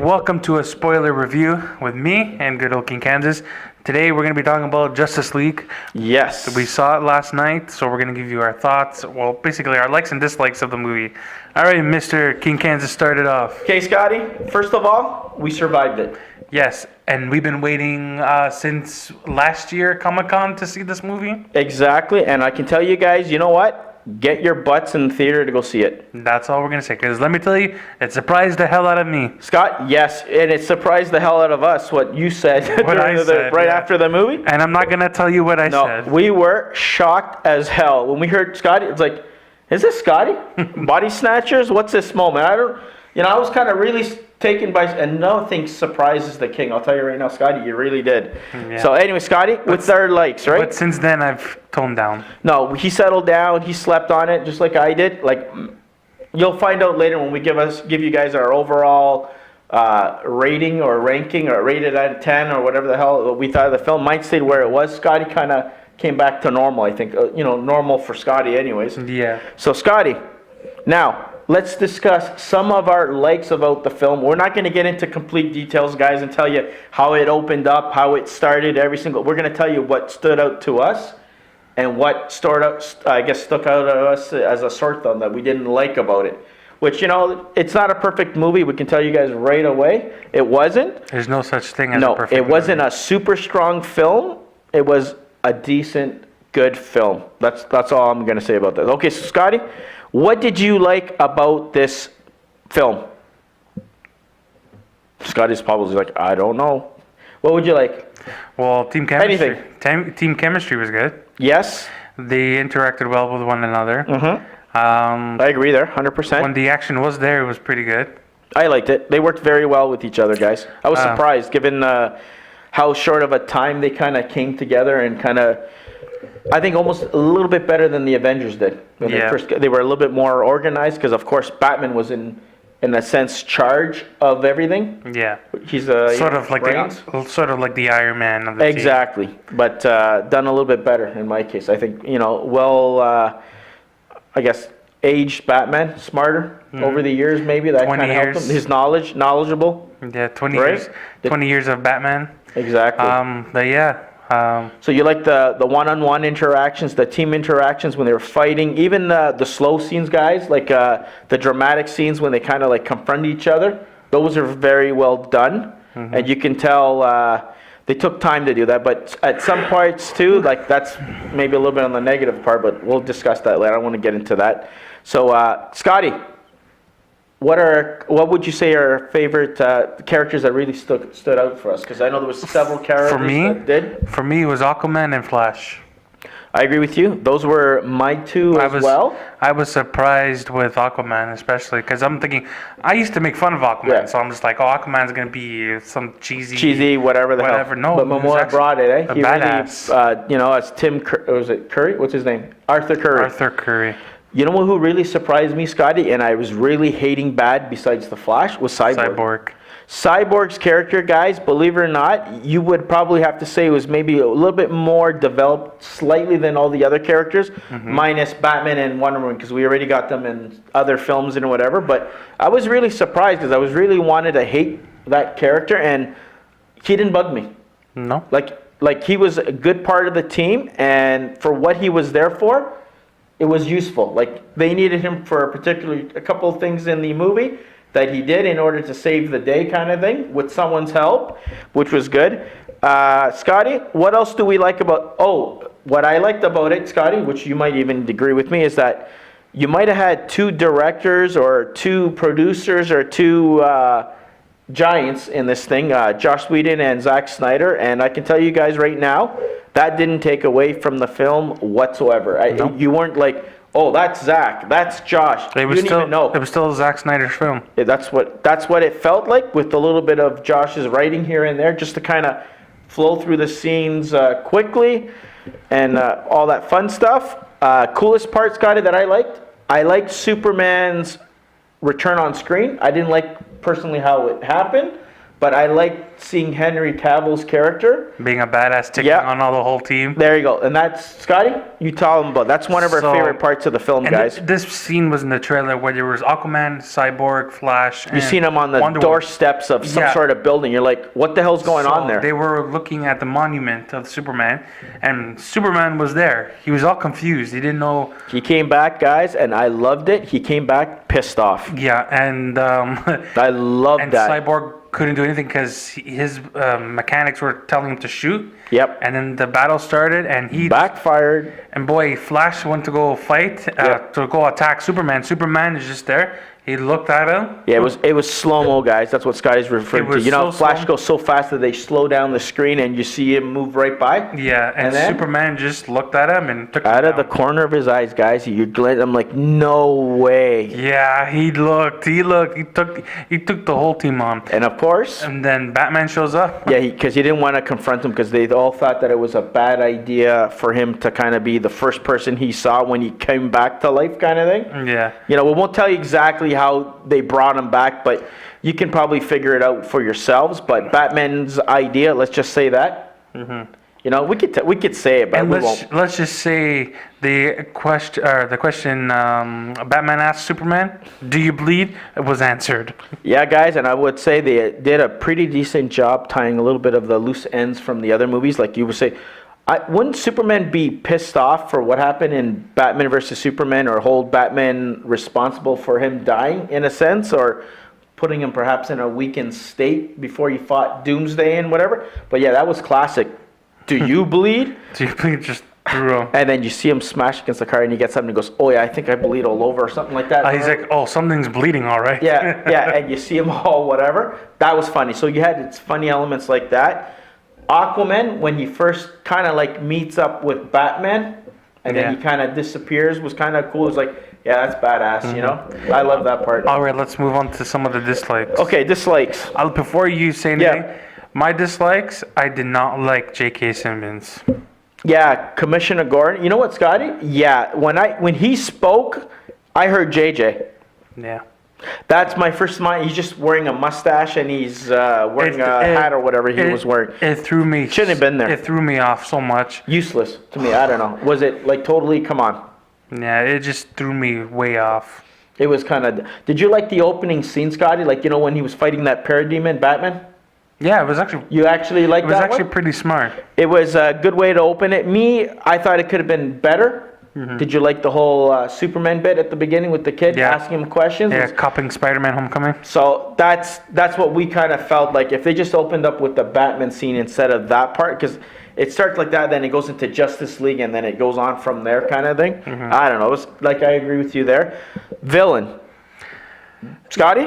welcome to a spoiler review with me and good old King Kansas. Today we're going to be talking about Justice League. Yes. We saw it last night, so we're going to give you our thoughts. Well, basically our likes and dislikes of the movie. All right, Mr. King Kansas, start it off. Okay, Scotty, first of all, we survived it. Yes, and we've been waiting since last year Comic-Con to see this movie. Exactly, and I can tell you guys, you know what? Get your butts in the theater to go see it. That's all we're going to say, because let me tell you, it surprised the hell out of me. Scott, yes, and it surprised the hell out of us what you said right after the movie. And I'm not going to tell you what I said. No, we were shocked as hell. When we heard Scotty, it's like, is this Scotty? Body Snatchers? What's this moment? I was kind of really taken by, and nothing surprises the king. I'll tell you right now, Scotty, you really did. Yeah. So anyway, Scotty, with our likes, right? But since then, I've toned down. No, he settled down. He slept on it just like I did. Like, you'll find out later when we give you guys our overall rating or ranking or rated out of 10 or whatever the hell we thought of the film. Mine stayed where it was. Scotty kind of came back to normal, I think. Normal for Scotty anyways. Yeah. So, Scotty, now, let's discuss some of our likes about the film. We're not going to get into complete details, guys, and tell you how it opened up, how it started, We're going to tell you what stood out to us and what stuck out of us as a sore thumb that we didn't like about it. Which, it's not a perfect movie. We can tell you guys right away. It wasn't. There's no such thing as a perfect movie. No, it wasn't a super strong film. It was a decent, good film. That's all I'm going to say about that. Okay, so Scotty, what did you like about this film? Scotty's probably like, I don't know. What would you like? Well, team chemistry. Anything. Team chemistry was good. Yes. They interacted well with one another. Mm-hmm. I agree there, 100%. When the action was there, it was pretty good. I liked it. They worked very well with each other, guys. I was surprised, given how short of a time they kind of came together and kind of, I think almost a little bit better than the Avengers did. When they were a little bit more organized because, of course, Batman was in a sense, charge of everything. Yeah. He's sort of like the Iron Man of the team. Exactly, but done a little bit better in my case. I think aged Batman, smarter over the years. Maybe that kind of helped him. His knowledgeable. Yeah, 20 years. 20 years of Batman. Exactly. But yeah. So you like the one-on-one interactions, the team interactions when they were fighting, even the slow scenes, guys, like the dramatic scenes when they kind of like confront each other. Those are very well done, and you can tell they took time to do that. But at some parts too, like that's maybe a little bit on the negative part, but we'll discuss that later. I don't want to get into that. So Scotty, what would you say are our favorite characters that really stood out for us? Because I know there was several characters that did. For me, it was Aquaman and Flash. I agree with you. Those were my two as well. I was surprised with Aquaman, especially because I'm thinking, I used to make fun of Aquaman, so I'm just like, Aquaman's gonna be some cheesy, whatever the hell. No, but Momoa brought it, eh? He badass. Really, as Tim, was it Curry? What's his name? Arthur Curry. Arthur Curry. You know who really surprised me, Scotty, and I was really hating bad besides the Flash, was Cyborg. Cyborg's character, guys, believe it or not, you would probably have to say it was maybe a little bit more developed slightly than all the other characters, minus Batman and Wonder Woman, because we already got them in other films and whatever. But I was really surprised because I was really wanted to hate that character, and he didn't bug me. No. Like he was a good part of the team, and for what he was there for, it was useful. Like they needed him for a couple of things in the movie that he did in order to save the day kind of thing with someone's help, which was good. Scotty, what else do we like about... what I liked about it, Scotty, which you might even agree with me, is that you might have had two directors or two producers or two giants in this thing, Joss Whedon and Zack Snyder, and I can tell you guys right now, that didn't take away from the film whatsoever. Nope. You weren't like... Oh, that's Zack. That's Josh. You didn't even know. It was still Zack Snyder's film. Yeah, that's what it felt like, with a little bit of Josh's writing here and there, just to kind of flow through the scenes quickly and all that fun stuff. Coolest part, Scotty, that I liked Superman's return on screen. I didn't like personally how it happened, but I like seeing Henry Cavill's character. Being a badass, taking Yeah. on all the whole team. There you go. And that's, Scotty, you tell them about. That's one of our So- favorite parts of the film, And guys. this scene was in the trailer where there was Aquaman, Cyborg, Flash. You seen him on the Wonder Woman. doorsteps of some Yeah. sort of building. You're like, what the hell's going on So there? They were looking at the monument of Superman, and Superman was there. He was all confused. He didn't know. He came back, guys, and I loved it. He came back pissed off. Yeah, and I loved and that. Cyborg couldn't do anything because his mechanics were telling him to shoot. Yep. And then the battle started, and he Backfired. and boy, Flash went to go fight to go attack Superman. Superman is just there. He looked at him. Yeah, it was slow mo, guys. That's what Scotty's referring It to. was You know, so Flash slow. goes so fast that they slow down the screen, and you see him move right by. Yeah, and then? Superman just looked at him and took him Out of the down. corner of his eyes, guys, I'm like, no way. Yeah, he looked. He took the whole team on. And of course, And then Batman shows up. yeah, because he didn't want to confront him because they all thought that it was a bad idea for him to kind of be the first person he saw when he came back to life, kind of thing. Yeah. You know, we won't tell you exactly how they brought him back, but you can probably figure it out for yourselves. But Batman's idea, let's just say that. You know, we could say it, but And we won't. let's just say the question Batman asked Superman, "Do you bleed?" It was answered. Yeah, guys, and I would say they did a pretty decent job tying a little bit of the loose ends from the other movies. Like you would say, wouldn't Superman be pissed off for what happened in Batman versus Superman, or hold Batman responsible for him dying in a sense, or putting him perhaps in a weakened state before he fought Doomsday and whatever? But yeah, that was classic. Do you bleed? Do you bleed? Just threw him. And then you see him smash against the car, and he gets up and he goes, "Oh yeah, I think I bleed all over," or something like that. He's like, "Oh, something's bleeding, all right." Yeah, and you see them all, whatever. That was funny. So you had its funny elements like that. Aquaman, when he first kind of like meets up with Batman, and then he kind of disappears, was kind of cool. It's like, yeah, that's badass, you know? I love that part. All right, let's move on to some of the dislikes. Okay, dislikes. Before you say anything, Yeah. my dislikes, I did not like J.K. Simmons. Yeah, Commissioner Gordon. You know what, Scotty? Yeah, when he spoke, I heard JJ. Yeah. That's my first mind. He's just wearing a mustache and he's wearing a hat or whatever he was wearing. It threw me. Shouldn't have been there. It threw me off so much. Useless to me. I don't know. Was it like totally? Come on. Yeah, it just threw me way off. It was kind of. Did you like the opening scene, Scotty? Like, you know, when he was fighting that parademon, Batman? Yeah, it was actually. You actually liked It was that actually one? pretty smart. It was a good way to open it. Me, I thought it could have been better. Did you like the whole Superman bit at the beginning with the kid Yeah. asking him questions? Yeah, copying Spider-Man: Homecoming. So that's what we kind of felt like if they just opened up with the Batman scene instead of that part, because it starts like that, then it goes into Justice League, and then it goes on from there, kind of thing. I don't know. It was, like, I agree with you there. Villain, Scotty,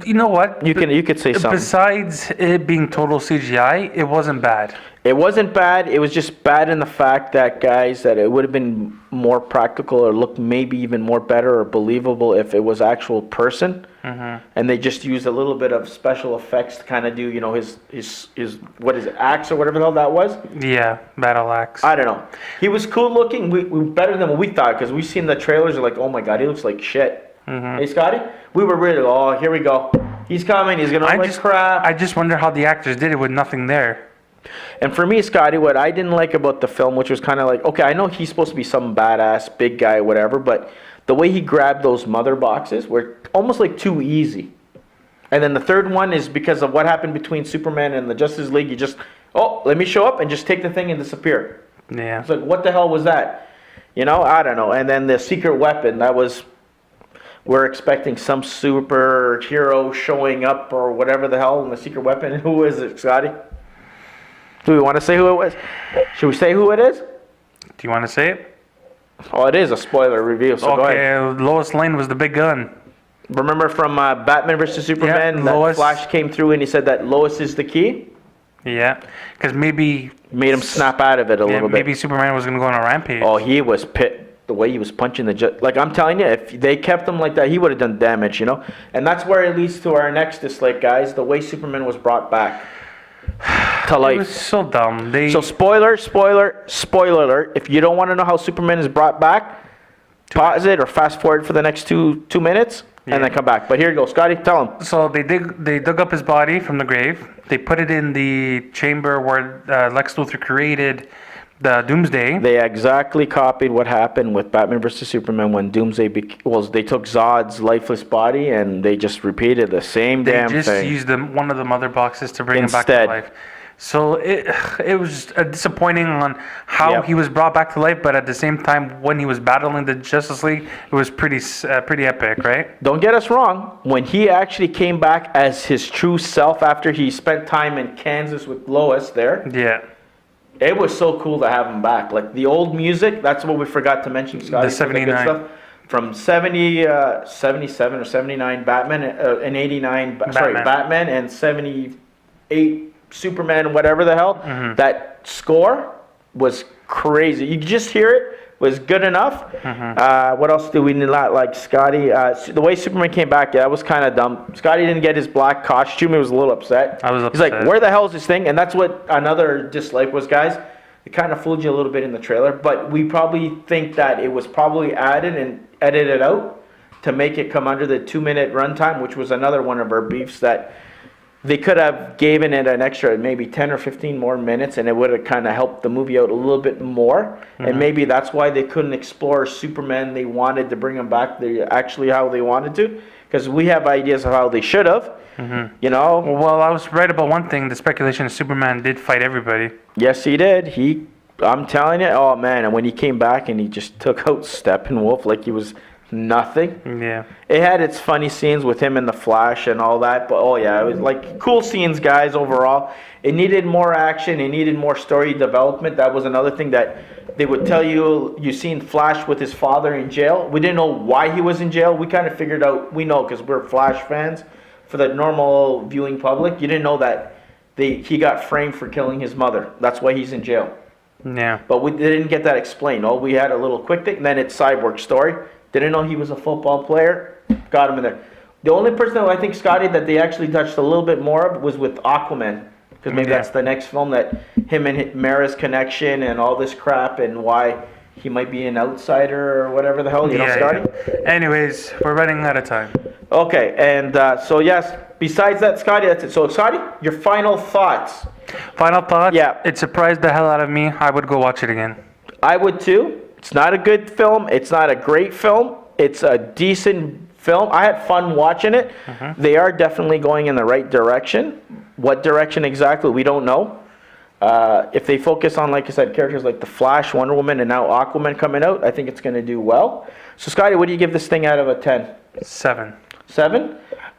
You know what? you could say something. Besides it being total CGI, it wasn't bad. It wasn't bad. It was just bad in the fact that, guys, that it would have been more practical or looked maybe even more better or believable if it was actual person. And they just used a little bit of special effects to kind of do, you know, his what is it, axe or whatever the hell that was. Yeah, battle axe. I don't know. He was cool looking. We better than what we thought because we seen the trailers. We're like, oh my god, he looks like shit. Hey, Scotty, we were really, oh, here we go. He's coming. He's gonna look like crap. I just wonder how the actors did it with nothing there. And for me, Scotty, what I didn't like about the film, which was kind of like, okay, I know he's supposed to be some badass big guy, whatever, but the way he grabbed those mother boxes were almost like too easy. And then the third one is because of what happened between Superman and the Justice League. You just, oh, let me show up and just take the thing and disappear. Yeah. It's like, what the hell was that? You know, I don't know. And then the secret weapon, that was, we're expecting some superhero showing up or whatever the hell in the secret weapon. And who is it, Scotty? Do we want to say who it was? Should we say who it is? Do you want to say it? Oh, it is a spoiler review, so go ahead. Okay, Lois Lane was the big gun. Remember from Batman vs. Superman, Yeah, that Lois. Flash came through and he said that Lois is the key? Yeah, because maybe Made him snap out of it a little bit. maybe Superman was gonna go on a rampage. Oh, he was pit. The way he was punching like, I'm telling you, if they kept him like that, he would have done damage, you know? And that's where it leads to our next dislike, guys, the way Superman was brought back to It life. was so dumb. So spoiler alert, if you don't want to know how Superman is brought back, pause it or fast forward for the next two minutes. and then come back. But here you go, Scotty, tell him. So they dug up his body from the grave. They put it in the chamber where Lex Luthor created the Doomsday. They exactly copied what happened with Batman vs. Superman when Doomsday they took Zod's lifeless body and they just repeated the same They damn just thing. used one of the mother boxes to bring him back Instead. to life. So it was disappointing on how Yep. he was brought back to life, but at the same time, when he was battling the Justice League, it was pretty epic, right? Don't get us wrong. When he actually came back as his true self after he spent time in Kansas with Lois there, Yeah. it was so cool to have him back. Like the old music, that's what we forgot to mention, Scotty. The for good 79. stuff. From 77 or 79 Batman, and 89, Batman, and 78 Superman, whatever the hell. Mm-hmm. That score was crazy. You could just hear it. Was good enough. Mm-hmm. What else do we not like, Scotty? The way Superman came back, yeah, that was kind of dumb. Scotty didn't get his black costume. He was a little upset. I was He's like, upset. where the hell is this thing? And that's what another dislike was, guys. It kind of fooled you a little bit in the trailer, but we probably think that it was probably added and edited out to make it come under the 2-minute runtime, which was another one of our beefs that they could have given it an extra maybe 10 or 15 more minutes and it would have kind of helped the movie out a little bit more. And maybe that's why they couldn't explore Superman. They wanted to bring him back actually how they wanted to, because we have ideas of how they should have. You know? Well, I was right about one thing. The speculation is Superman did fight everybody. Yes, he did. I'm telling you, oh man, and when he came back and he just took out Steppenwolf like he was nothing. Yeah. It had its funny scenes with him in the Flash and all that, but oh yeah, it was like cool scenes, guys, overall. It needed more action, it needed more story development. That was another thing that they would tell you seen Flash with his father in jail. We didn't know why he was in jail. We kind of figured out, we know because we're Flash fans. For the normal viewing public, you didn't know that he got framed for killing his mother. That's why he's in jail. Yeah. But we didn't get that explained. All we had a little quick thing, and then it's Cyborg's story. Didn't know he was a football player. Got him in there. The only person that I think, Scotty, that they actually touched a little bit more of was with Aquaman. Because maybe Yeah. that's the next film that him and Mara's connection and all this crap and why he might be an outsider or whatever the hell, you know, Scotty? Yeah. Anyways, we're running out of time. Okay, and so yes, besides that, Scotty, that's it. So, Scotty, your final thoughts. Final thoughts? Yeah. It surprised the hell out of me. I would go watch it again. I would too. It's not a good film. It's not a great film. It's a decent film. I had fun watching it. They are definitely going in the right direction. What direction exactly, we don't know. If they focus on, like I said, characters like The Flash, Wonder Woman, and now Aquaman coming out, I think it's going to do well. So, Scotty, what do you give this thing out of a 10? 7. 7?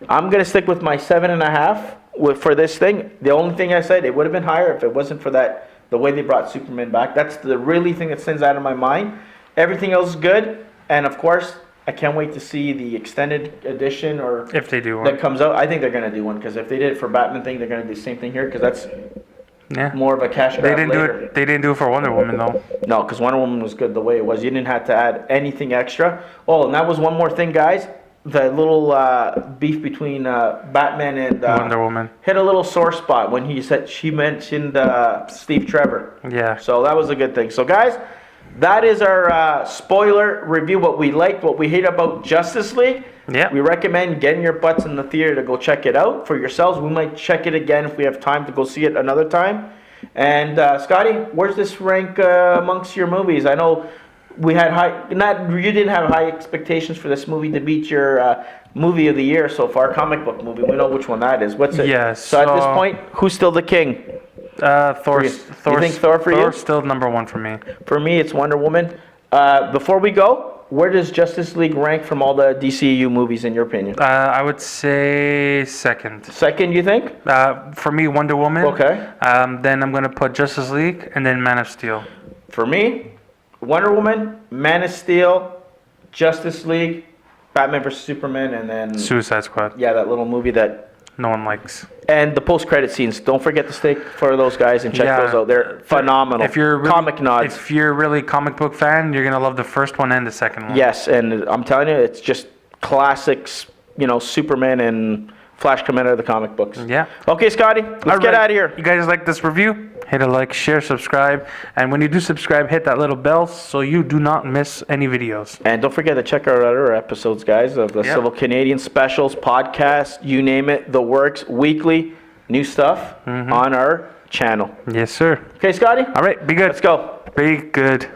I'm going to stick with my 7.5 for this thing. The only thing I said, it would have been higher if it wasn't for that, the way they brought Superman back. That's the really thing that stands out of my mind. Everything else is good. And, of course, I can't wait to see the extended edition or If they do that one. comes out. I think they're going to do one because if they did it for Batman thing, they're going to do the same thing here because that's Yeah. more of a cash They grab didn't later. do it. They didn't do it for Wonder Woman though. No, because Wonder Woman was good the way it was. You didn't have to add anything extra. Oh, and that was one more thing, guys. The little beef between Batman and Wonder Woman. hit a little sore spot when she mentioned Steve Trevor. Yeah. So that was a good thing. So, guys, that is our spoiler review. What we liked, what we hate about Justice League. Yeah. We recommend getting your butts in the theater to go check it out for yourselves. We might check it again if we have time to go see it another time. And Scotty, where's this rank amongst your movies? I know we had you didn't have high expectations for this movie to beat your movie of the year so far, comic book movie. We know which one that is. What's it? Yes, So at this so- point, who's still the king? Thor. You think Thor for you? Thor's still number 1 for me. For me, it's Wonder Woman. Before we go, where does Justice League rank from all the DCEU movies in your opinion? I would say 2nd. Second, you think? For me, Wonder Woman. Okay. Then I'm gonna put Justice League and then Man of Steel. For me, Wonder Woman, Man of Steel, Justice League, Batman vs. Superman, and then Suicide Squad. yeah, that little movie that. No one likes. And the post-credit scenes. Don't forget to stick for those guys and check those out. They're phenomenal. If you're really, comic nods. If you're really comic book fan, you're gonna love the first one and the second one. Yes, and I'm telling you, it's just classics. You know, Superman and Flash come out of the comic books. Yeah. Okay, Scotty, let's get Alright. out of here. You guys like this review? Hit a like, share, subscribe. And when you do subscribe, hit that little bell so you do not miss any videos. And don't forget to check our other episodes, guys, of the Yep. Civil Canadian Specials, podcast, you name it, the works, weekly, new stuff on our channel. Yes, sir. Okay, Scotty? All right, be good. Let's go. Be good.